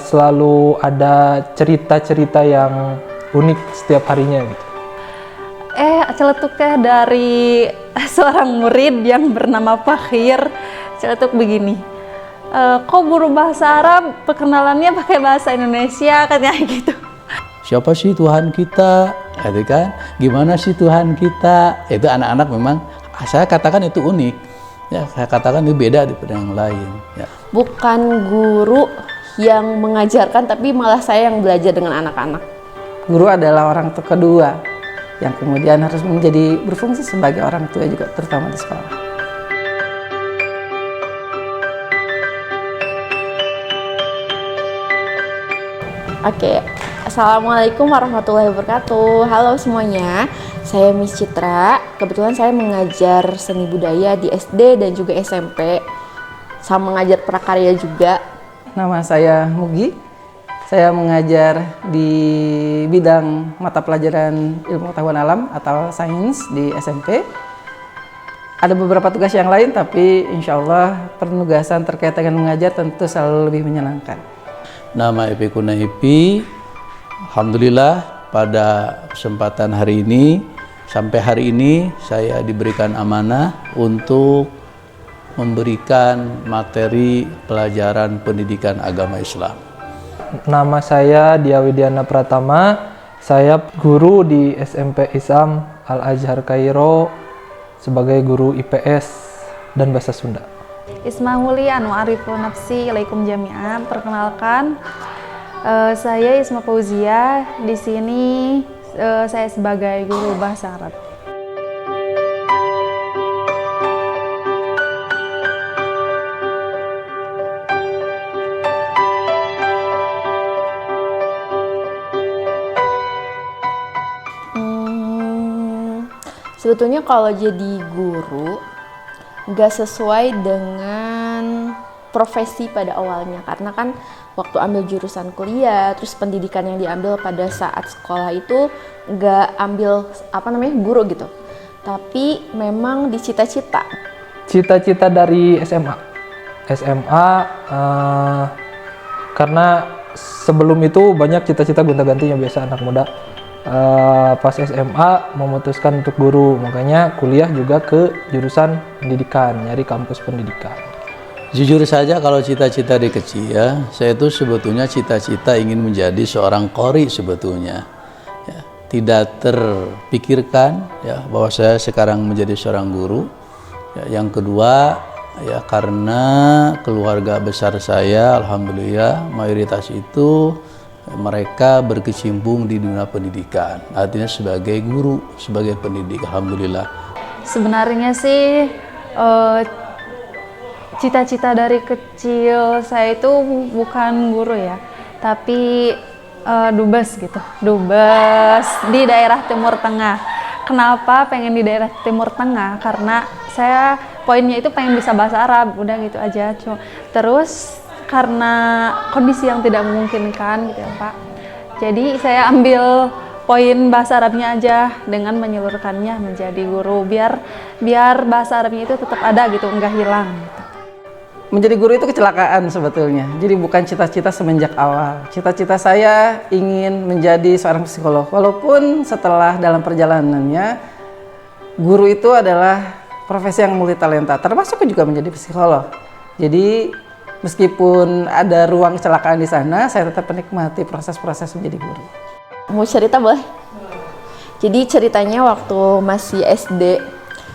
selalu ada cerita-cerita yang unik setiap harinya gitu. Celetuknya dari seorang murid yang bernama Fakhir. Celetuk begini, kok guru bahasa Arab perkenalannya pakai bahasa Indonesia, katanya gitu. Siapa sih Tuhan kita? Gitu kan? Gimana sih Tuhan kita? Itu anak-anak memang saya katakan itu unik. Ya, saya katakan itu beda daripada yang lain. Ya. Bukan guru yang mengajarkan, tapi malah saya yang belajar dengan anak-anak. Guru adalah orang tua kedua yang kemudian harus menjadi berfungsi sebagai orang tua juga, terutama di sekolah. Oke, Assalamualaikum warahmatullahi wabarakatuh. Halo semuanya, saya Miss Citra. Kebetulan saya mengajar seni budaya di SD dan juga SMP, sama mengajar prakarya juga. Nama saya Mugi. Saya mengajar di bidang mata pelajaran ilmu pengetahuan alam atau sains di SMP. Ada beberapa tugas yang lain, tapi insya Allah penugasan terkait dengan mengajar tentu selalu lebih menyenangkan. Nama Epi Kunaipi, alhamdulillah pada kesempatan hari ini, sampai hari ini saya diberikan amanah untuk memberikan materi pelajaran pendidikan agama Islam. Nama saya Dia Widiana Pratama, saya guru di SMP Isam Al-Azhar Kairo sebagai guru IPS dan Bahasa Sunda. Ismahuli Anu Arifun Nafsi Ilaikum Jami'an. Perkenalkan, saya Isma Fauzia. Di sini saya sebagai guru bahasa Arab. Sebetulnya kalau jadi guru nggak sesuai dengan profesi pada awalnya, karena kan waktu ambil jurusan kuliah, terus pendidikan yang diambil pada saat sekolah itu nggak ambil guru gitu, tapi memang dicita-cita. Cita-cita dari SMA, karena sebelum itu banyak cita-cita gonta-gantinya biasa anak muda. Pas SMA memutuskan untuk guru, makanya kuliah juga ke jurusan pendidikan, nyari kampus pendidikan. Jujur saja kalau cita-cita dari kecil ya, saya itu sebetulnya cita-cita ingin menjadi seorang qori sebetulnya. Ya, tidak terpikirkan ya bahwa saya sekarang menjadi seorang guru. Ya, yang kedua ya karena keluarga besar saya alhamdulillah mayoritas itu mereka berkecimpung di dunia pendidikan, artinya sebagai guru, sebagai pendidik, alhamdulillah. Sebenarnya sih cita-cita dari kecil saya itu bukan guru ya, tapi dubes gitu, dubes di daerah Timur Tengah. Kenapa pengen di daerah Timur Tengah? Karena saya poinnya itu pengen bisa bahasa Arab, udah gitu aja. Terus karena kondisi yang tidak memungkinkan gitu ya Pak, jadi saya ambil poin bahasa Arabnya aja dengan menyalurkannya menjadi guru, biar bahasa Arabnya itu tetap ada gitu, nggak hilang gitu. Menjadi guru itu kecelakaan sebetulnya, jadi bukan cita-cita semenjak awal. Cita-cita saya ingin menjadi seorang psikolog, walaupun setelah dalam perjalanannya guru itu adalah profesi yang multitalenta, termasuk juga menjadi psikolog. Jadi meskipun ada ruang kecelakaan di sana, saya tetap menikmati proses-proses menjadi guru. Mau cerita boleh? Jadi ceritanya waktu masih SD,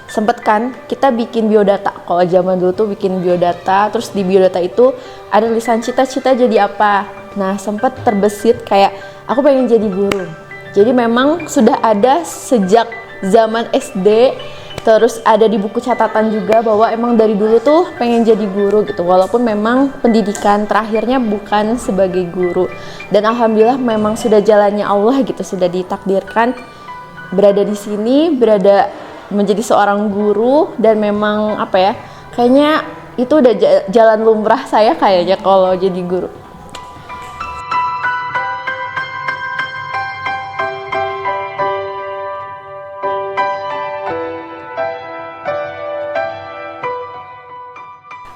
sempet kan kita bikin biodata. Kalau zaman dulu tuh bikin biodata, terus di biodata itu ada tulisan cita-cita jadi apa. Nah sempet terbesit kayak aku pengen jadi guru. Jadi memang sudah ada sejak zaman SD, terus ada di buku catatan juga bahwa emang dari dulu tuh pengen jadi guru gitu, walaupun memang pendidikan terakhirnya bukan sebagai guru. Dan alhamdulillah memang sudah jalannya Allah gitu, sudah ditakdirkan berada di sini, berada menjadi seorang guru. Dan memang kayaknya itu udah jalan lumrah saya kayaknya kalau jadi guru.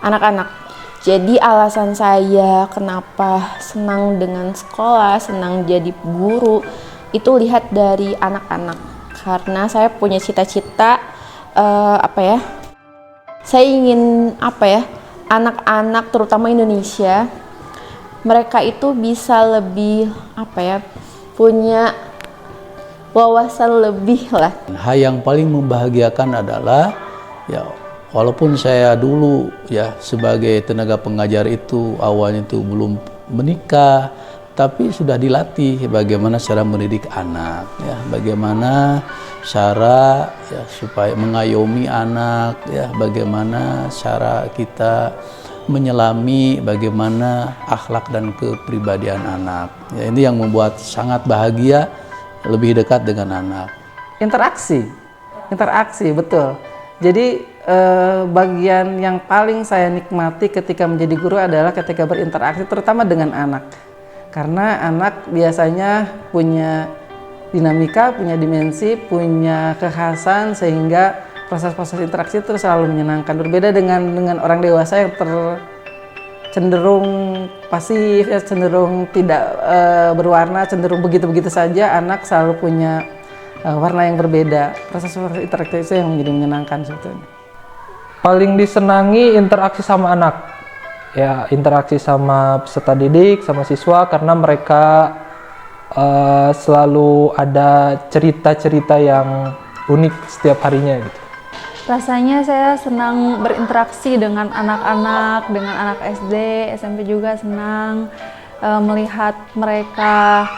Anak-anak, Jadi alasan saya kenapa senang dengan sekolah, senang jadi guru, itu lihat dari anak-anak. Karena saya punya cita-cita, saya ingin anak-anak terutama Indonesia, mereka itu bisa lebih punya wawasan lebih lah. Hal yang paling membahagiakan adalah ya, walaupun saya dulu ya sebagai tenaga pengajar itu awalnya itu belum menikah, tapi sudah dilatih bagaimana cara mendidik anak, ya, bagaimana cara ya supaya mengayomi anak, ya, bagaimana cara kita menyelami bagaimana akhlak dan kepribadian anak. Ya, ini yang membuat sangat bahagia lebih dekat dengan anak. Interaksi betul. Jadi bagian yang paling saya nikmati ketika menjadi guru adalah ketika berinteraksi terutama dengan anak. Karena anak biasanya punya dinamika, punya dimensi, punya kekhasan sehingga proses-proses interaksi itu selalu menyenangkan. Berbeda dengan orang dewasa yang cenderung pasif, ya, cenderung tidak berwarna, cenderung begitu-begitu saja. Anak selalu punya warna yang berbeda. Proses interaksi itu yang menjadi menyenangkan sebetulnya. Paling disenangi interaksi sama anak. Ya, interaksi sama peserta didik, sama siswa, karena mereka selalu ada cerita-cerita yang unik setiap harinya gitu. Rasanya saya senang berinteraksi dengan anak-anak, dengan anak SD, SMP juga senang melihat mereka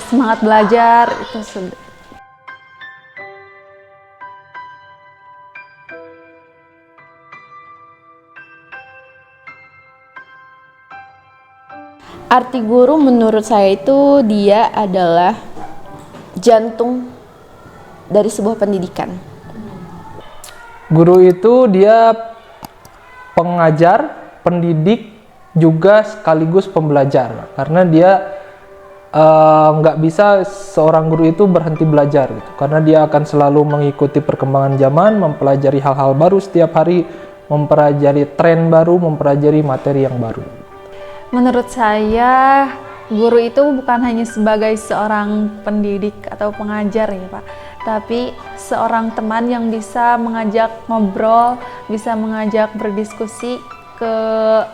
semangat belajar itu. Arti guru menurut saya itu dia adalah jantung dari sebuah pendidikan. Guru itu dia pengajar, pendidik, juga sekaligus pembelajar. Karena dia nggak bisa seorang guru itu berhenti belajar gitu. Karena dia akan selalu mengikuti perkembangan zaman, mempelajari hal-hal baru setiap hari, mempelajari tren baru, mempelajari materi yang baru. Menurut saya, guru itu bukan hanya sebagai seorang pendidik atau pengajar ya Pak, tapi seorang teman yang bisa mengajak ngobrol, bisa mengajak berdiskusi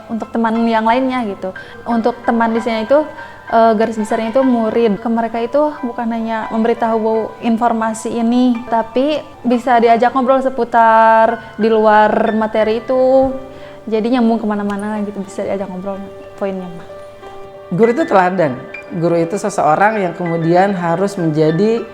untuk teman yang lainnya gitu. Untuk teman di sini itu garis besarnya itu murid. Ke mereka itu bukan hanya memberitahu informasi ini, tapi bisa diajak ngobrol seputar di luar materi itu. Jadi nyambung kemana-mana gitu, bisa diajak ngobrol poinnya Pak. Guru itu teladan. Guru itu seseorang yang kemudian harus menjadi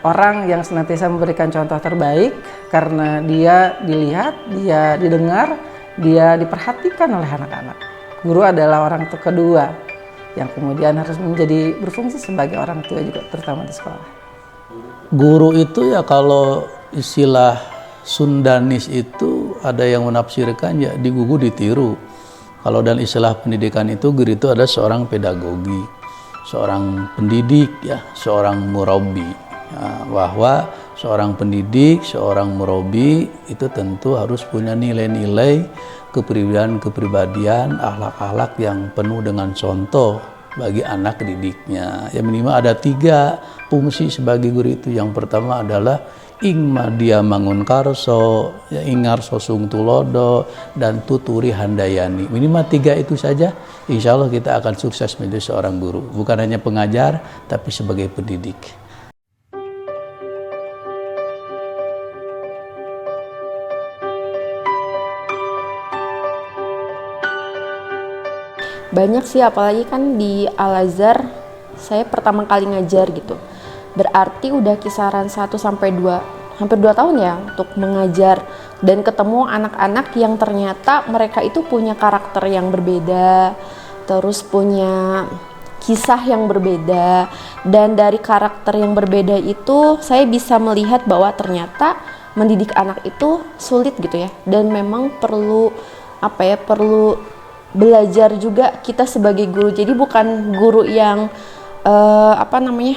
orang yang senantiasa memberikan contoh terbaik karena dia dilihat, dia didengar, dia diperhatikan oleh anak-anak. Guru adalah orang kedua yang kemudian harus menjadi berfungsi sebagai orang tua juga, terutama di sekolah. Guru itu ya kalau istilah Sundanis itu ada yang menafsirkan ya digugu ditiru. Kalau dalam istilah pendidikan itu guru itu adalah seorang pedagogi, seorang pendidik ya, seorang murabi. Ya, bahwa seorang pendidik, seorang murabi itu tentu harus punya nilai-nilai kepribadian, akhlak-akhlak yang penuh dengan contoh bagi anak didiknya. Ya minimal ada 3 fungsi sebagai guru itu. Yang pertama adalah ingma dia mangun karso, ya, ingarso sung tulodo, dan tuturi handayani. Minimal 3 itu saja, insya Allah kita akan sukses menjadi seorang guru. Bukan hanya pengajar, tapi sebagai pendidik. Banyak sih, apalagi kan di Al-Azhar saya pertama kali ngajar gitu. Berarti udah kisaran 1 sampai 2, hampir 2 tahun ya untuk mengajar dan ketemu anak-anak yang ternyata mereka itu punya karakter yang berbeda, terus punya kisah yang berbeda, dan dari karakter yang berbeda itu saya bisa melihat bahwa ternyata mendidik anak itu sulit gitu ya, dan memang perlu perlu belajar juga kita sebagai guru. Jadi bukan guru yang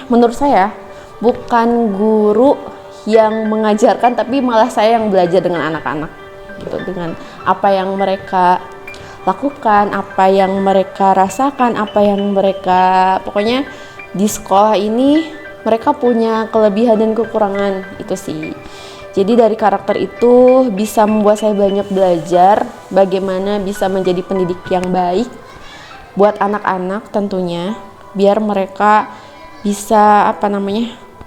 menurut saya bukan guru yang mengajarkan, tapi malah saya yang belajar dengan anak-anak gitu, dengan apa yang mereka lakukan, apa yang mereka rasakan, apa yang mereka, pokoknya di sekolah ini mereka punya kelebihan dan kekurangan itu sih. Jadi dari karakter itu bisa membuat saya banyak belajar bagaimana bisa menjadi pendidik yang baik buat anak-anak tentunya, biar mereka bisa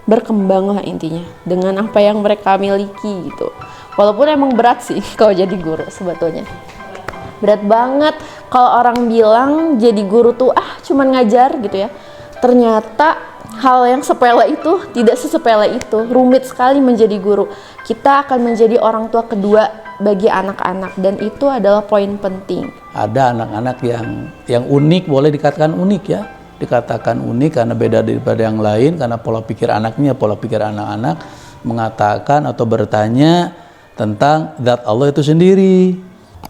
berkembang lah intinya dengan apa yang mereka miliki gitu. Walaupun emang berat sih kalau jadi guru sebetulnya. Berat banget kalau orang bilang jadi guru tuh cuman ngajar gitu ya. Ternyata hal yang sepele itu tidak sesepele itu, rumit sekali menjadi guru. Kita akan menjadi orang tua kedua bagi anak-anak dan itu adalah poin penting. Ada anak-anak yang unik, boleh dikatakan unik ya. Dikatakan unik karena beda daripada yang lain, karena pola pikir anaknya, pola pikir anak-anak mengatakan atau bertanya tentang zat Allah itu sendiri.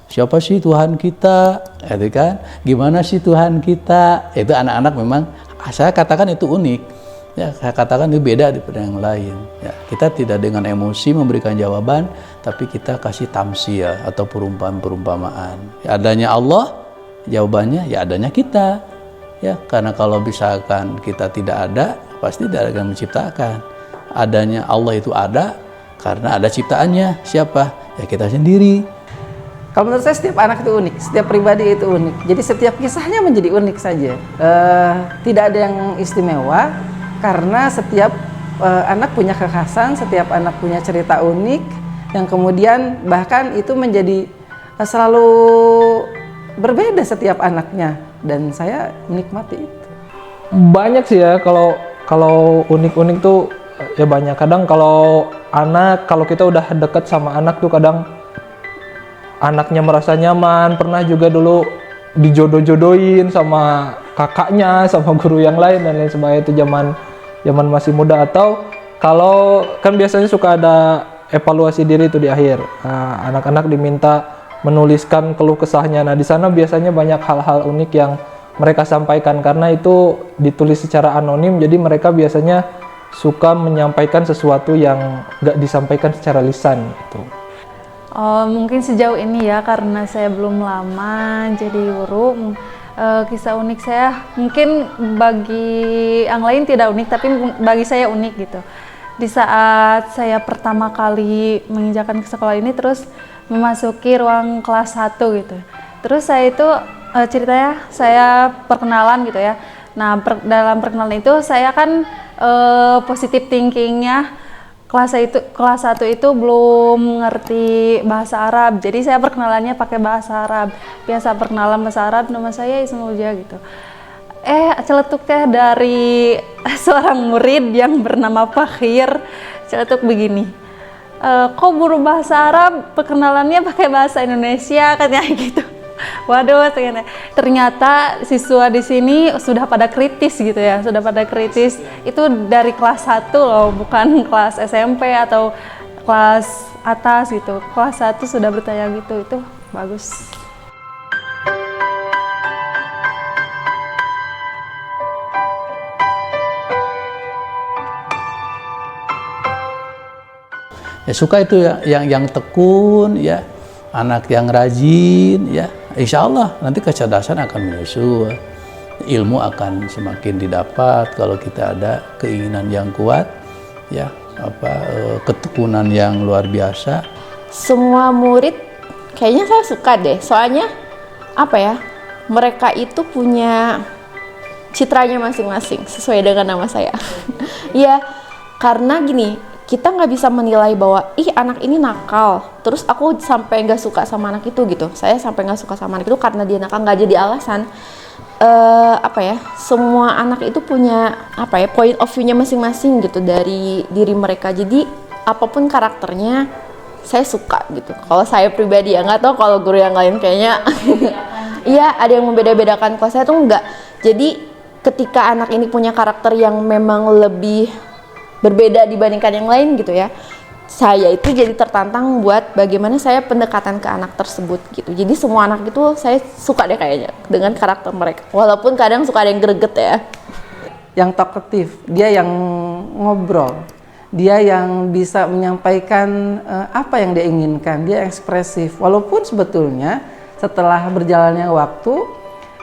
Siapa sih Tuhan kita? Itu kan? Gimana sih Tuhan kita? Itu anak-anak memang saya katakan itu unik. Ya, saya katakan itu beda daripada yang lain. Ya, kita tidak dengan emosi memberikan jawaban, tapi kita kasih tamsil atau perumpamaan-perumpamaan. Ya, adanya Allah, jawabannya ya adanya kita. Ya, karena kalau misalkan kita tidak ada, pasti tidak akan menciptakan. Adanya Allah itu ada karena ada ciptaannya. Siapa? Ya kita sendiri. Kalau menurut saya setiap anak itu unik, setiap pribadi itu unik. Jadi setiap kisahnya menjadi unik saja. Tidak ada yang istimewa karena setiap anak punya kekhasan, setiap anak punya cerita unik yang kemudian bahkan itu menjadi selalu berbeda setiap anaknya dan saya menikmati itu. Banyak sih ya kalau unik-unik tuh ya banyak. Kadang kalau kita udah deket sama anak tuh kadang anaknya merasa nyaman. Pernah juga dulu dijodoh-jodohin sama kakaknya, sama guru yang lain dan lain sebagainya. Itu zaman masih muda. Atau kalau kan biasanya suka ada evaluasi diri itu di akhir. Nah, anak-anak diminta menuliskan keluh kesahnya. Nah, di sana biasanya banyak hal-hal unik yang mereka sampaikan karena itu ditulis secara anonim. Jadi mereka biasanya suka menyampaikan sesuatu yang nggak disampaikan secara lisan gitu. Mungkin sejauh ini ya karena saya belum lama jadi guru, kisah unik saya mungkin bagi yang lain tidak unik tapi bagi saya unik gitu. Di saat saya pertama kali menginjakan ke sekolah ini terus memasuki ruang kelas 1 gitu. Terus saya itu ceritanya saya perkenalan gitu ya. Nah, dalam perkenalan itu saya kan positive thinkingnya kelas 1 itu belum ngerti bahasa Arab, jadi saya perkenalannya pakai bahasa Arab. Biasa perkenalan bahasa Arab, nama saya Ismail Uja gitu. Celetuknya dari seorang murid yang bernama Fakhir, celetuk begini. Kok guru bahasa Arab perkenalannya pakai bahasa Indonesia, katanya gitu. Waduh, ternyata siswa di sini sudah pada kritis gitu ya, sudah pada kritis. Itu dari kelas 1 loh, bukan kelas SMP atau kelas atas gitu. Kelas 1 sudah bertanya gitu, itu bagus. Ya suka itu ya, yang tekun ya, anak yang rajin ya. Insya Allah nanti kecerdasan akan menyusul, ilmu akan semakin didapat kalau kita ada keinginan yang kuat, ya ketekunan yang luar biasa. Semua murid kayaknya saya suka deh, soalnya mereka itu punya citranya masing-masing sesuai dengan nama saya. Ya karena gini, kita nggak bisa menilai bahwa anak ini nakal terus aku sampai nggak suka sama anak itu gitu. Saya sampai nggak suka sama anak itu karena dia nakal, nggak jadi alasan. Semua anak itu punya point of view-nya masing-masing gitu dari diri mereka. Jadi apapun karakternya saya suka gitu. Kalau saya pribadi ya, nggak tahu kalau guru yang lain kayaknya iya ada yang membeda-bedakan. Kalau saya tuh enggak. Jadi ketika anak ini punya karakter yang memang lebih berbeda dibandingkan yang lain gitu ya, saya itu jadi tertantang buat bagaimana saya pendekatan ke anak tersebut gitu. Jadi semua anak itu saya suka deh kayaknya dengan karakter mereka, walaupun kadang suka ada yang greget ya. Yang talkative, dia yang ngobrol, dia yang bisa menyampaikan apa yang dia inginkan, dia ekspresif. Walaupun sebetulnya setelah berjalannya waktu,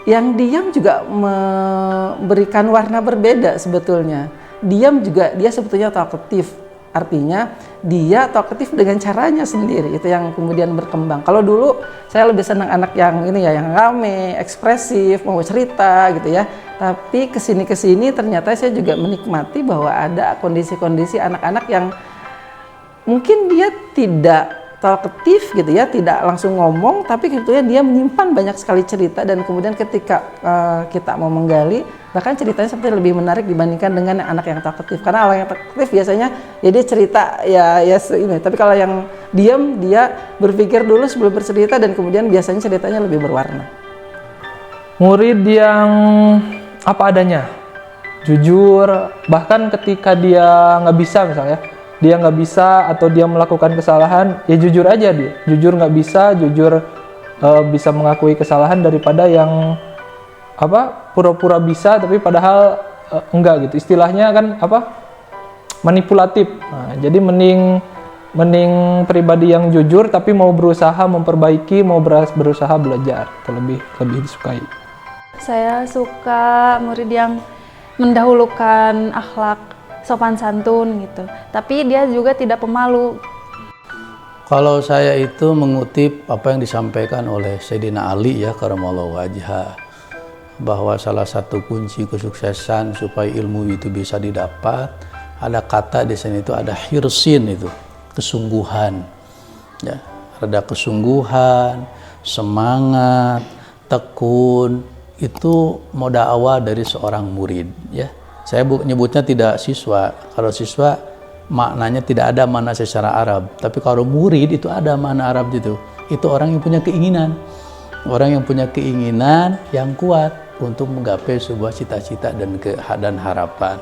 yang diam juga memberikan warna berbeda sebetulnya. Diam juga dia sebetulnya talkatif. Artinya dia talkatif dengan caranya sendiri, itu yang kemudian berkembang. Kalau dulu saya lebih senang anak yang ini ya, yang rame, ekspresif, mau cerita gitu ya. Tapi kesini ternyata saya juga menikmati bahwa ada kondisi-kondisi anak-anak yang mungkin dia tidak talkatif gitu ya, tidak langsung ngomong, tapi sebetulnya dia menyimpan banyak sekali cerita, dan kemudian ketika kita mau menggali, bahkan ceritanya seperti lebih menarik dibandingkan dengan anak yang talkatif. Karena orang yang talkatif biasanya ya dia cerita ya ini, tapi kalau yang diam dia berpikir dulu sebelum bercerita, dan kemudian biasanya ceritanya lebih berwarna. Murid yang apa adanya, jujur, bahkan ketika dia nggak bisa misalnya, dia nggak bisa atau dia melakukan kesalahan, ya jujur aja dia. Jujur nggak bisa, jujur bisa mengakui kesalahan daripada yang pura-pura bisa tapi padahal enggak gitu. Istilahnya kan manipulatif. Nah, jadi mending pribadi yang jujur tapi mau berusaha memperbaiki, mau berusaha belajar, itu lebih disukai. Saya suka murid yang mendahulukan akhlak sopan santun gitu, tapi dia juga tidak pemalu. Kalau saya itu mengutip apa yang disampaikan oleh Sayyidina Ali ya karamallahu wajhah, bahwa salah satu kunci kesuksesan supaya ilmu itu bisa didapat, ada kata di sini itu ada hirsin, itu kesungguhan ya, ada kesungguhan, semangat, tekun, itu modal awal dari seorang murid ya. Saya nyebutnya tidak siswa. Kalau siswa maknanya tidak ada makna secara Arab. Tapi kalau murid itu ada makna Arab gitu. Itu orang yang punya keinginan. Orang yang punya keinginan yang kuat untuk menggapai sebuah cita-cita dan harapan.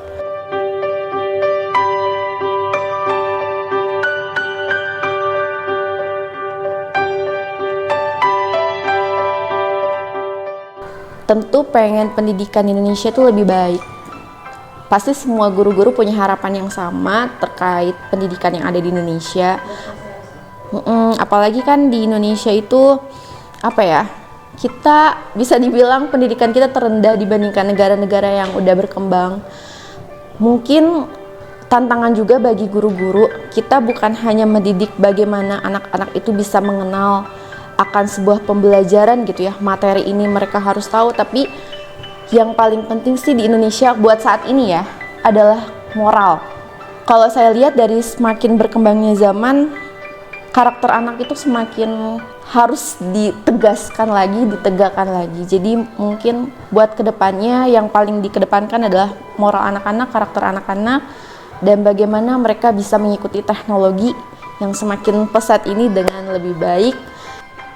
Tentu pengen pendidikan di Indonesia itu lebih baik. Pasti semua guru-guru punya harapan yang sama terkait pendidikan yang ada di Indonesia. Apalagi kan di Indonesia itu kita bisa dibilang pendidikan kita terendah dibandingkan negara-negara yang udah berkembang. Mungkin tantangan juga bagi guru-guru, kita bukan hanya mendidik bagaimana anak-anak itu bisa mengenal akan sebuah pembelajaran gitu ya, materi ini mereka harus tahu, tapi yang paling penting sih di Indonesia buat saat ini ya adalah moral. Kalau saya lihat dari semakin berkembangnya zaman, karakter anak itu semakin harus ditegakkan lagi. Jadi mungkin buat kedepannya yang paling dikedepankan adalah moral anak-anak, karakter anak-anak, dan bagaimana mereka bisa mengikuti teknologi yang semakin pesat ini dengan lebih baik.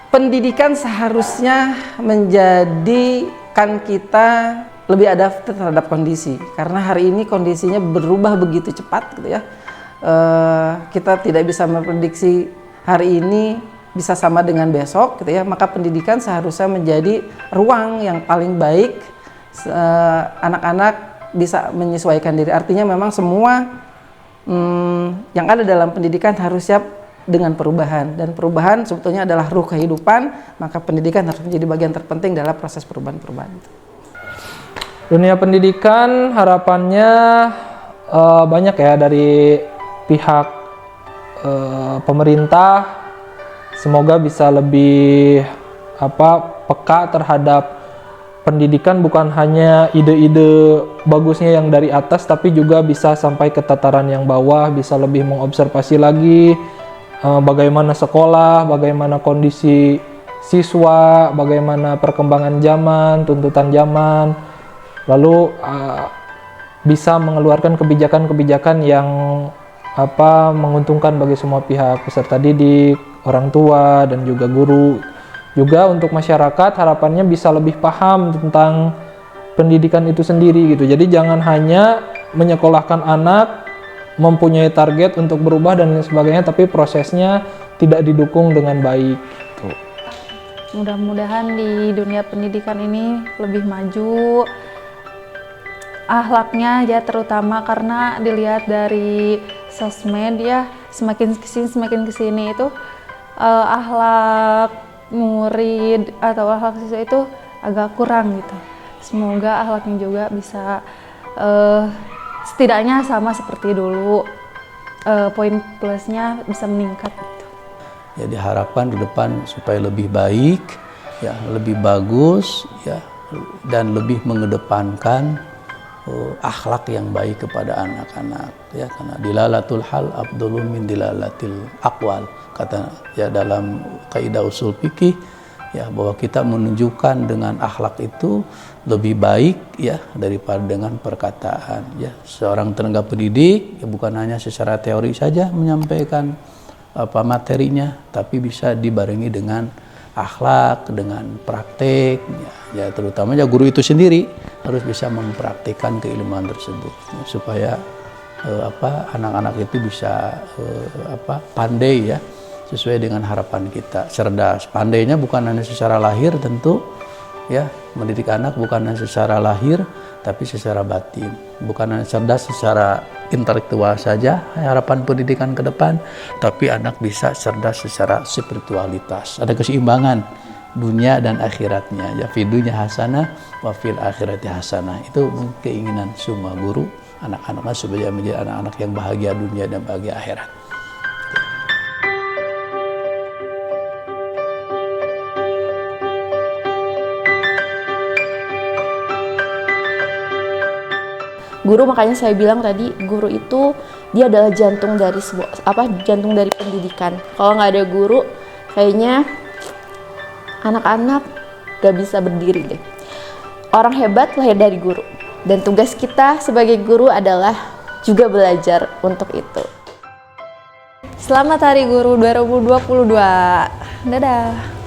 Pendidikan seharusnya menjadikan kita lebih adaptif terhadap kondisi, karena hari ini kondisinya berubah begitu cepat gitu ya. Kita tidak bisa memprediksi hari ini bisa sama dengan besok gitu ya. Maka pendidikan seharusnya menjadi ruang yang paling baik anak-anak bisa menyesuaikan diri. Artinya memang semua yang ada dalam pendidikan harus siap dengan perubahan, dan perubahan sebetulnya adalah ruh kehidupan, maka pendidikan harus menjadi bagian terpenting dalam proses perubahan-perubahan itu. Dunia pendidikan harapannya banyak ya dari pihak pemerintah, semoga bisa lebih peka terhadap pendidikan, bukan hanya ide-ide bagusnya yang dari atas, tapi juga bisa sampai ke tataran yang bawah, bisa lebih mengobservasi lagi bagaimana sekolah, bagaimana kondisi siswa, bagaimana perkembangan zaman, tuntutan zaman, lalu bisa mengeluarkan kebijakan-kebijakan yang menguntungkan bagi semua pihak, peserta didik, orang tua, dan juga guru. Juga untuk masyarakat harapannya bisa lebih paham tentang pendidikan itu sendiri gitu. Jadi jangan hanya menyekolahkan anak, mempunyai target untuk berubah dan lain sebagainya, tapi prosesnya tidak didukung dengan baik gitu. Mudah-mudahan di dunia pendidikan ini lebih maju akhlaknya ya, terutama karena dilihat dari sosmed ya, semakin kesini itu akhlak murid atau akhlak siswa itu agak kurang gitu. Semoga akhlaknya juga bisa setidaknya sama seperti dulu, poin plusnya bisa meningkat gitu. Ya diharapkan ke depan supaya lebih baik, ya lebih bagus, ya dan lebih mengedepankan akhlak yang baik kepada anak-anak, ya karena dilalatul hal afdhalu min dilalatil aqwal, kata ya dalam kaidah usul fikih ya bahwa kita menunjukkan dengan akhlak itu lebih baik ya daripada dengan perkataan. Ya seorang tenaga pendidik ya bukan hanya secara teori saja menyampaikan apa materinya, tapi bisa dibarengi dengan akhlak, dengan praktek ya terutama ya guru itu sendiri harus bisa mempraktikkan keilmuan tersebut ya, supaya anak-anak itu bisa pandai ya sesuai dengan harapan kita, cerdas. Pandainya bukan hanya secara lahir tentu ya, mendidik anak bukan hanya secara lahir tapi secara batin, bukan hanya cerdas secara intelektual saja harapan pendidikan ke depan, tapi anak bisa cerdas secara spiritualitas, ada keseimbangan dunia dan akhiratnya ya, fidunya hasanah wa fil akhirati hasanah. Itu keinginan semua guru anak-anaknya supaya menjadi anak-anak yang bahagia dunia dan bahagia akhirat. Guru, makanya saya bilang tadi guru itu dia adalah jantung dari jantung dari pendidikan. Kalau nggak ada guru, kayaknya anak-anak gak bisa berdiri deh. Orang hebat lahir dari guru, dan tugas kita sebagai guru adalah juga belajar untuk itu. Selamat Hari Guru 2022. Dadah.